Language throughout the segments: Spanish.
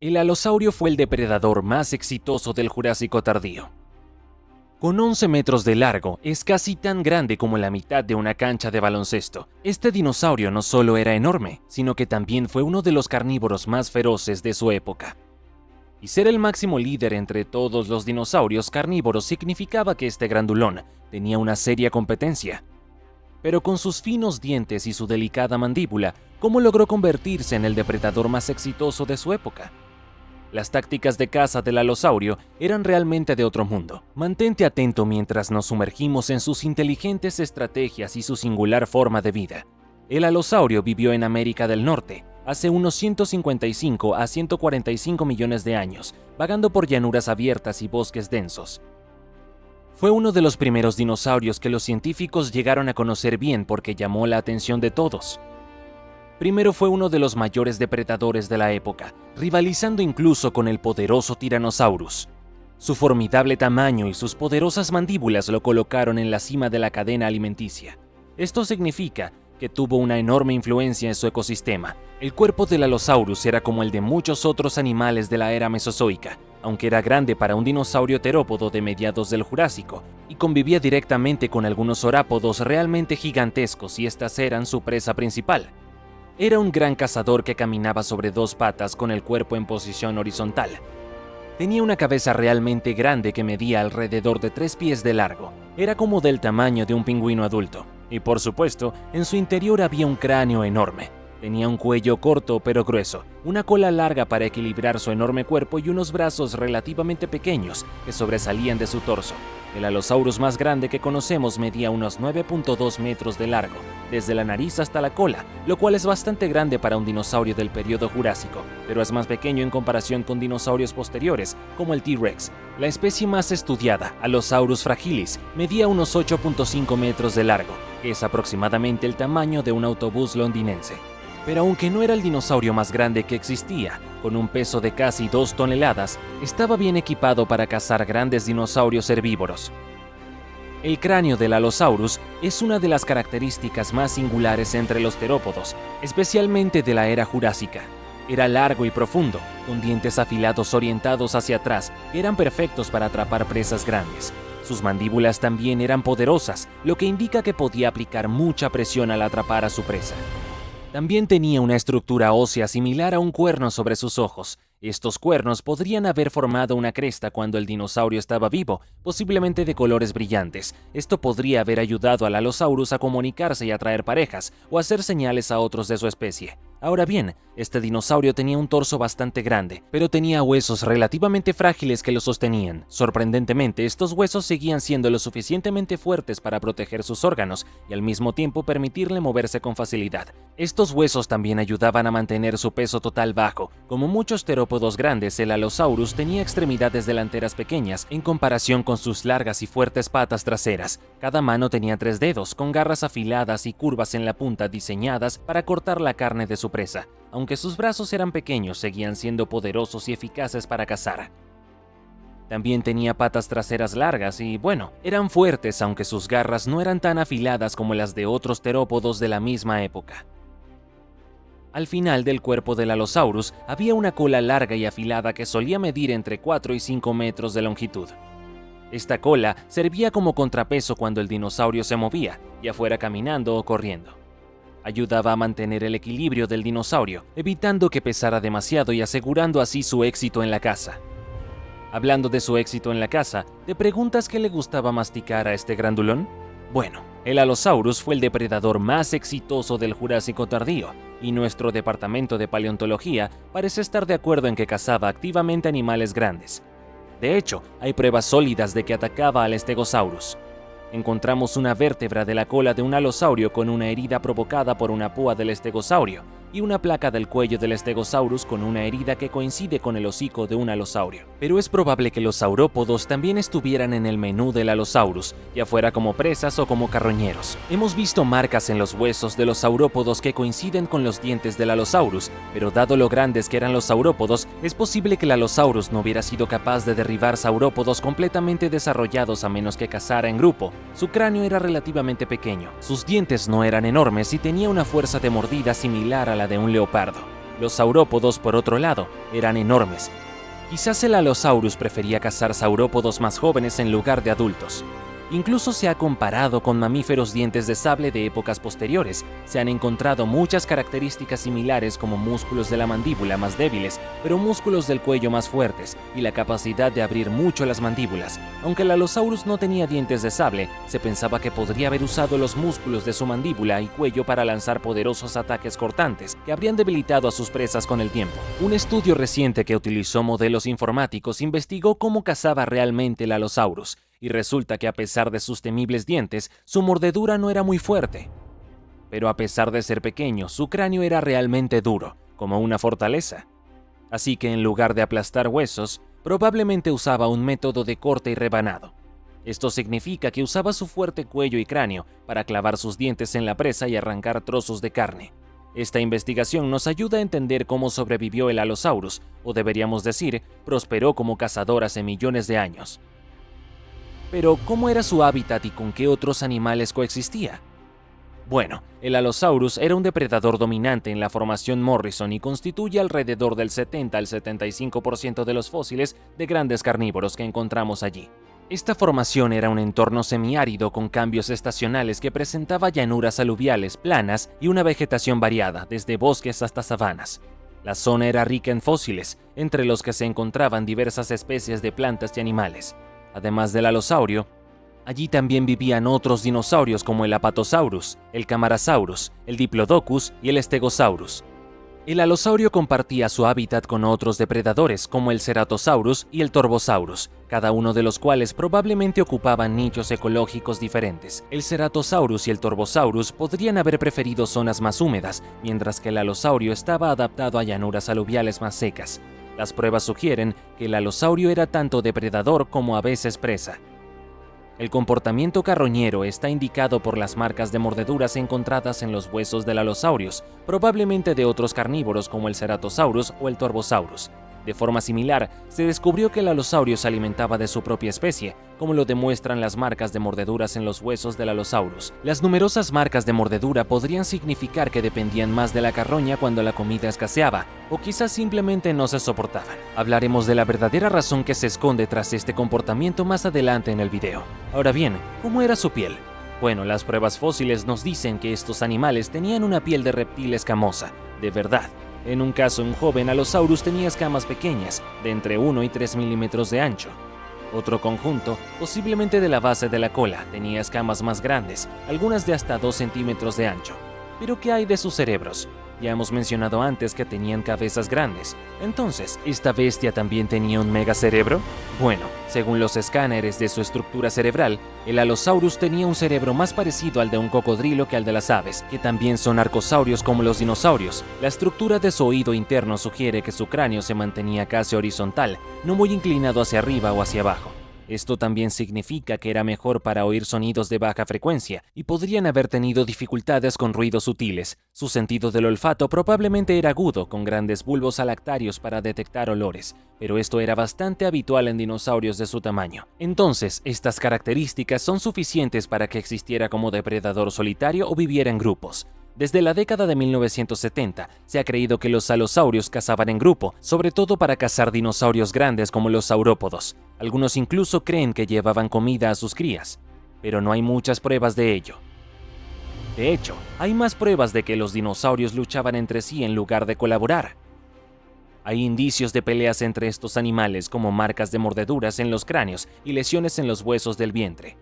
El alosaurio fue el depredador más exitoso del Jurásico tardío. Con 11 metros de largo, es casi tan grande como la mitad de una cancha de baloncesto. Este dinosaurio no solo era enorme, sino que también fue uno de los carnívoros más feroces de su época. Y ser el máximo líder entre todos los dinosaurios carnívoros significaba que este grandulón tenía una seria competencia. Pero con sus finos dientes y su delicada mandíbula, ¿cómo logró convertirse en el depredador más exitoso de su época? Las tácticas de caza del alosaurio eran realmente de otro mundo. Mantente atento mientras nos sumergimos en sus inteligentes estrategias y su singular forma de vida. El alosaurio vivió en América del Norte hace unos 155 a 145 millones de años, vagando por llanuras abiertas y bosques densos. Fue uno de los primeros dinosaurios que los científicos llegaron a conocer bien porque llamó la atención de todos. Primero fue uno de los mayores depredadores de la época, rivalizando incluso con el poderoso Tyrannosaurus. Su formidable tamaño y sus poderosas mandíbulas lo colocaron en la cima de la cadena alimenticia. Esto significa que tuvo una enorme influencia en su ecosistema. El cuerpo del Allosaurus era como el de muchos otros animales de la era mesozoica, aunque era grande para un dinosaurio terópodo de mediados del Jurásico, y convivía directamente con algunos saurópodos realmente gigantescos y estas eran su presa principal. Era un gran cazador que caminaba sobre dos patas con el cuerpo en posición horizontal. Tenía una cabeza realmente grande que medía alrededor de 3 pies de largo. Era como del tamaño de un pingüino adulto. Y por supuesto, en su interior había un cráneo enorme. Tenía un cuello corto pero grueso, una cola larga para equilibrar su enorme cuerpo y unos brazos relativamente pequeños que sobresalían de su torso. El Allosaurus más grande que conocemos medía unos 9.2 metros de largo, desde la nariz hasta la cola, lo cual es bastante grande para un dinosaurio del período Jurásico, pero es más pequeño en comparación con dinosaurios posteriores, como el T-Rex. La especie más estudiada, Allosaurus fragilis, medía unos 8.5 metros de largo, que es aproximadamente el tamaño de un autobús londinense. Pero aunque no era el dinosaurio más grande que existía, con un peso de casi 2 toneladas, estaba bien equipado para cazar grandes dinosaurios herbívoros. El cráneo del Allosaurus es una de las características más singulares entre los terópodos, especialmente de la era jurásica. Era largo y profundo, con dientes afilados orientados hacia atrás, que eran perfectos para atrapar presas grandes. Sus mandíbulas también eran poderosas, lo que indica que podía aplicar mucha presión al atrapar a su presa. También tenía una estructura ósea similar a un cuerno sobre sus ojos. Estos cuernos podrían haber formado una cresta cuando el dinosaurio estaba vivo, posiblemente de colores brillantes. Esto podría haber ayudado al Allosaurus a comunicarse y atraer parejas, o hacer señales a otros de su especie. Ahora bien, este dinosaurio tenía un torso bastante grande, pero tenía huesos relativamente frágiles que lo sostenían. Sorprendentemente, estos huesos seguían siendo lo suficientemente fuertes para proteger sus órganos y al mismo tiempo permitirle moverse con facilidad. Estos huesos también ayudaban a mantener su peso total bajo. Como muchos terópodos grandes, el Allosaurus tenía extremidades delanteras pequeñas en comparación con sus largas y fuertes patas traseras. Cada mano tenía 3 dedos, con garras afiladas y curvas en la punta diseñadas para cortar la carne de su presa. Aunque sus brazos eran pequeños, seguían siendo poderosos y eficaces para cazar. También tenía patas traseras largas y, bueno, eran fuertes aunque sus garras no eran tan afiladas como las de otros terópodos de la misma época. Al final del cuerpo del Allosaurus había una cola larga y afilada que solía medir entre 4 y 5 metros de longitud. Esta cola servía como contrapeso cuando el dinosaurio se movía, ya fuera caminando o corriendo. Ayudaba a mantener el equilibrio del dinosaurio, evitando que pesara demasiado y asegurando así su éxito en la caza. Hablando de su éxito en la caza, ¿te preguntas qué le gustaba masticar a este grandulón? Bueno, el Allosaurus fue el depredador más exitoso del Jurásico tardío, y nuestro departamento de paleontología parece estar de acuerdo en que cazaba activamente animales grandes. De hecho, hay pruebas sólidas de que atacaba al Stegosaurus. Encontramos una vértebra de la cola de un alosaurio con una herida provocada por una púa del estegosaurio y una placa del cuello del Stegosaurus con una herida que coincide con el hocico de un alosaurio. Pero es probable que los saurópodos también estuvieran en el menú del Allosaurus, ya fuera como presas o como carroñeros. Hemos visto marcas en los huesos de los saurópodos que coinciden con los dientes del Allosaurus, pero dado lo grandes que eran los saurópodos, es posible que el Allosaurus no hubiera sido capaz de derribar saurópodos completamente desarrollados a menos que cazara en grupo. Su cráneo era relativamente pequeño, sus dientes no eran enormes y tenía una fuerza de mordida similar a la de un leopardo. Los saurópodos, por otro lado, eran enormes. Quizás el Allosaurus prefería cazar saurópodos más jóvenes en lugar de adultos. Incluso se ha comparado con mamíferos dientes de sable de épocas posteriores. Se han encontrado muchas características similares como músculos de la mandíbula más débiles, pero músculos del cuello más fuertes y la capacidad de abrir mucho las mandíbulas. Aunque el Allosaurus no tenía dientes de sable, se pensaba que podría haber usado los músculos de su mandíbula y cuello para lanzar poderosos ataques cortantes que habrían debilitado a sus presas con el tiempo. Un estudio reciente que utilizó modelos informáticos investigó cómo cazaba realmente el Allosaurus, y resulta que a pesar de sus temibles dientes, su mordedura no era muy fuerte. Pero a pesar de ser pequeño, su cráneo era realmente duro, como una fortaleza. Así que en lugar de aplastar huesos, probablemente usaba un método de corte y rebanado. Esto significa que usaba su fuerte cuello y cráneo para clavar sus dientes en la presa y arrancar trozos de carne. Esta investigación nos ayuda a entender cómo sobrevivió el Allosaurus, o deberíamos decir, prosperó como cazador hace millones de años. Pero, ¿cómo era su hábitat y con qué otros animales coexistía? Bueno, el Allosaurus era un depredador dominante en la formación Morrison y constituye alrededor del 70 al 75% de los fósiles de grandes carnívoros que encontramos allí. Esta formación era un entorno semiárido con cambios estacionales que presentaba llanuras aluviales planas y una vegetación variada, desde bosques hasta sabanas. La zona era rica en fósiles, entre los que se encontraban diversas especies de plantas y animales. Además del alosaurio, allí también vivían otros dinosaurios como el Apatosaurus, el Camarasaurus, el Diplodocus y el Stegosaurus. El alosaurio compartía su hábitat con otros depredadores como el Ceratosaurus y el Torvosaurus, cada uno de los cuales probablemente ocupaban nichos ecológicos diferentes. El Ceratosaurus y el Torvosaurus podrían haber preferido zonas más húmedas, mientras que el alosaurio estaba adaptado a llanuras aluviales más secas. Las pruebas sugieren que el alosaurio era tanto depredador como a veces presa. El comportamiento carroñero está indicado por las marcas de mordeduras encontradas en los huesos del Allosaurus, probablemente de otros carnívoros como el Ceratosaurus o el Torvosaurus. De forma similar, se descubrió que el alosaurio se alimentaba de su propia especie, como lo demuestran las marcas de mordeduras en los huesos del Allosaurus. Las numerosas marcas de mordedura podrían significar que dependían más de la carroña cuando la comida escaseaba, o quizás simplemente no se soportaban. Hablaremos de la verdadera razón que se esconde tras este comportamiento más adelante en el video. Ahora bien, ¿cómo era su piel? Bueno, las pruebas fósiles nos dicen que estos animales tenían una piel de reptil escamosa, de verdad. En un caso, un joven Allosaurus tenía escamas pequeñas, de entre 1 y 3 milímetros de ancho. Otro conjunto, posiblemente de la base de la cola, tenía escamas más grandes, algunas de hasta 2 centímetros de ancho. ¿Pero qué hay de sus cerebros? Ya hemos mencionado antes que tenían cabezas grandes. Entonces, ¿esta bestia también tenía un megacerebro? Bueno, según los escáneres de su estructura cerebral, el Allosaurus tenía un cerebro más parecido al de un cocodrilo que al de las aves, que también son arcosaurios como los dinosaurios. La estructura de su oído interno sugiere que su cráneo se mantenía casi horizontal, no muy inclinado hacia arriba o hacia abajo. Esto también significa que era mejor para oír sonidos de baja frecuencia y podrían haber tenido dificultades con ruidos sutiles. Su sentido del olfato probablemente era agudo, con grandes bulbos alactarios para detectar olores, pero esto era bastante habitual en dinosaurios de su tamaño. Entonces, estas características son suficientes para que existiera como depredador solitario o viviera en grupos. Desde la década de 1970 se ha creído que los alosaurios cazaban en grupo, sobre todo para cazar dinosaurios grandes como los saurópodos. Algunos incluso creen que llevaban comida a sus crías, pero no hay muchas pruebas de ello. De hecho, hay más pruebas de que los dinosaurios luchaban entre sí en lugar de colaborar. Hay indicios de peleas entre estos animales como marcas de mordeduras en los cráneos y lesiones en los huesos del vientre.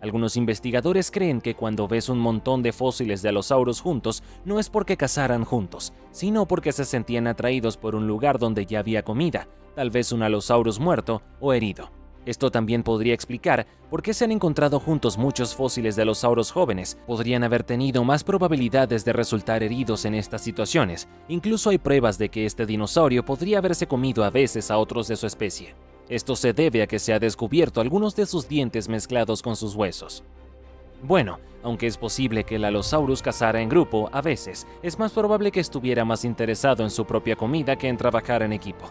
Algunos investigadores creen que cuando ves un montón de fósiles de alosauros juntos, no es porque cazaran juntos, sino porque se sentían atraídos por un lugar donde ya había comida, tal vez un alosaurus muerto o herido. Esto también podría explicar por qué se han encontrado juntos muchos fósiles de alosauros jóvenes. Podrían haber tenido más probabilidades de resultar heridos en estas situaciones. Incluso hay pruebas de que este dinosaurio podría haberse comido a veces a otros de su especie. Esto se debe a que se ha descubierto algunos de sus dientes mezclados con sus huesos. Bueno, aunque es posible que el Allosaurus cazara en grupo, a veces es más probable que estuviera más interesado en su propia comida que en trabajar en equipo.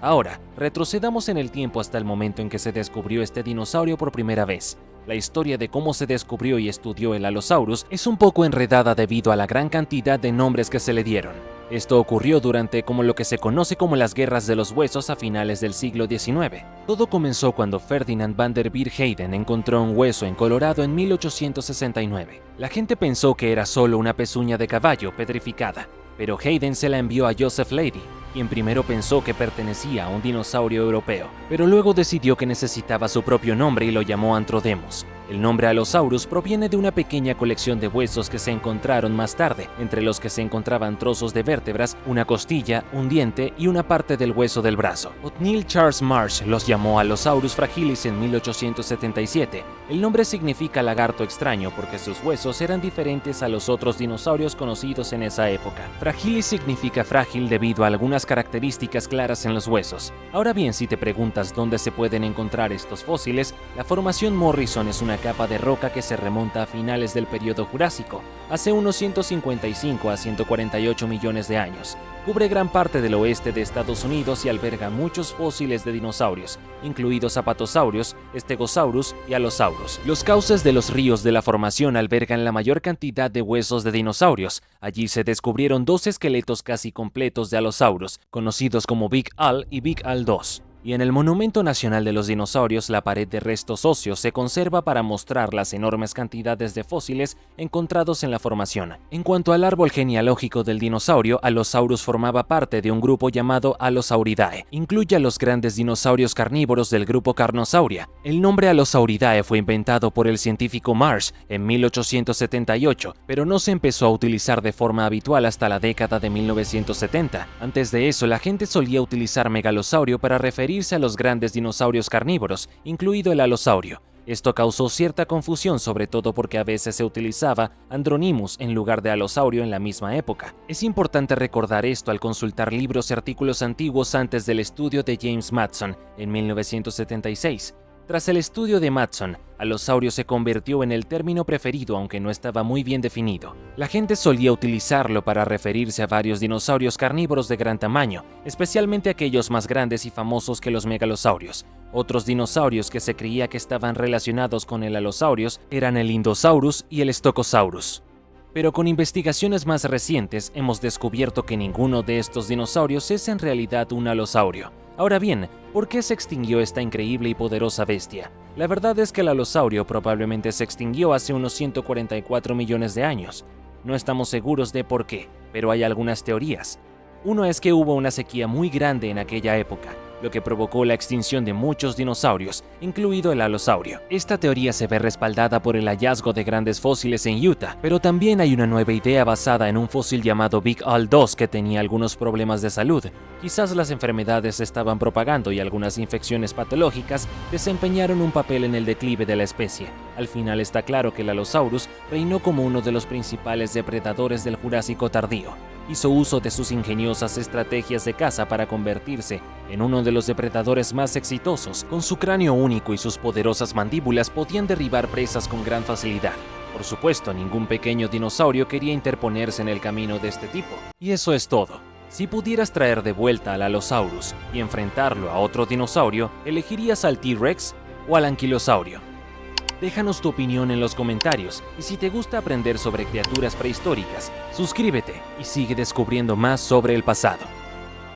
Ahora, retrocedamos en el tiempo hasta el momento en que se descubrió este dinosaurio por primera vez. La historia de cómo se descubrió y estudió el Allosaurus es un poco enredada debido a la gran cantidad de nombres que se le dieron. Esto ocurrió durante lo que se conoce como las Guerras de los Huesos a finales del siglo XIX. Todo comenzó cuando Ferdinand Vanderbilt Hayden encontró un hueso en Colorado en 1869. La gente pensó que era solo una pezuña de caballo petrificada, pero Hayden se la envió a Joseph Leidy, quien primero pensó que pertenecía a un dinosaurio europeo, pero luego decidió que necesitaba su propio nombre y lo llamó Antrodemus. El nombre Allosaurus proviene de una pequeña colección de huesos que se encontraron más tarde, entre los que se encontraban trozos de vértebras, una costilla, un diente y una parte del hueso del brazo. Othniel Charles Marsh los llamó Allosaurus fragilis en 1877. El nombre significa lagarto extraño porque sus huesos eran diferentes a los otros dinosaurios conocidos en esa época. Fragilis significa frágil debido a algunas características claras en los huesos. Ahora bien, si te preguntas dónde se pueden encontrar estos fósiles, la formación Morrison es una capa de roca que se remonta a finales del período Jurásico, hace unos 155 a 148 millones de años. Cubre gran parte del oeste de Estados Unidos y alberga muchos fósiles de dinosaurios, incluidos Apatosaurus, Stegosaurus y Allosaurus. Los cauces de los ríos de la formación albergan la mayor cantidad de huesos de dinosaurios. Allí se descubrieron dos esqueletos casi completos de Allosaurus, conocidos como Big Al y Big Al II. Y en el Monumento Nacional de los Dinosaurios, la pared de restos óseos se conserva para mostrar las enormes cantidades de fósiles encontrados en la formación. En cuanto al árbol genealógico del dinosaurio, Allosaurus formaba parte de un grupo llamado Allosauridae. Incluye a los grandes dinosaurios carnívoros del grupo Carnosauria. El nombre Allosauridae fue inventado por el científico Marsh en 1878, pero no se empezó a utilizar de forma habitual hasta la década de 1970. Antes de eso, la gente solía utilizar megalosaurio para referirse a los grandes dinosaurios carnívoros, incluido el alosaurio. Esto causó cierta confusión, sobre todo porque a veces se utilizaba Andronymus en lugar de alosaurio en la misma época. Es importante recordar esto al consultar libros y artículos antiguos antes del estudio de James Madsen en 1976. Tras el estudio de Madsen, alosaurio se convirtió en el término preferido, aunque no estaba muy bien definido. La gente solía utilizarlo para referirse a varios dinosaurios carnívoros de gran tamaño, especialmente aquellos más grandes y famosos que los megalosaurios. Otros dinosaurios que se creía que estaban relacionados con el Allosaurus eran el Indosaurus y el Stocosaurus. Pero con investigaciones más recientes hemos descubierto que ninguno de estos dinosaurios es en realidad un alosaurio. Ahora bien, ¿por qué se extinguió esta increíble y poderosa bestia? La verdad es que el alosaurio probablemente se extinguió hace unos 144 millones de años. No estamos seguros de por qué, pero hay algunas teorías. Uno es que hubo una sequía muy grande en aquella época, lo que provocó la extinción de muchos dinosaurios, incluido el alosaurio. Esta teoría se ve respaldada por el hallazgo de grandes fósiles en Utah, pero también hay una nueva idea basada en un fósil llamado Big Al II que tenía algunos problemas de salud. Quizás las enfermedades se estaban propagando y algunas infecciones patológicas desempeñaron un papel en el declive de la especie. Al final está claro que el Allosaurus reinó como uno de los principales depredadores del Jurásico tardío. Hizo uso de sus ingeniosas estrategias de caza para convertirse en uno de los depredadores más exitosos. Con su cráneo único y sus poderosas mandíbulas podían derribar presas con gran facilidad. Por supuesto, ningún pequeño dinosaurio quería interponerse en el camino de este tipo. Y eso es todo. Si pudieras traer de vuelta al Allosaurus y enfrentarlo a otro dinosaurio, ¿elegirías al T-Rex o al anquilosaurio? Déjanos tu opinión en los comentarios y si te gusta aprender sobre criaturas prehistóricas, suscríbete y sigue descubriendo más sobre el pasado.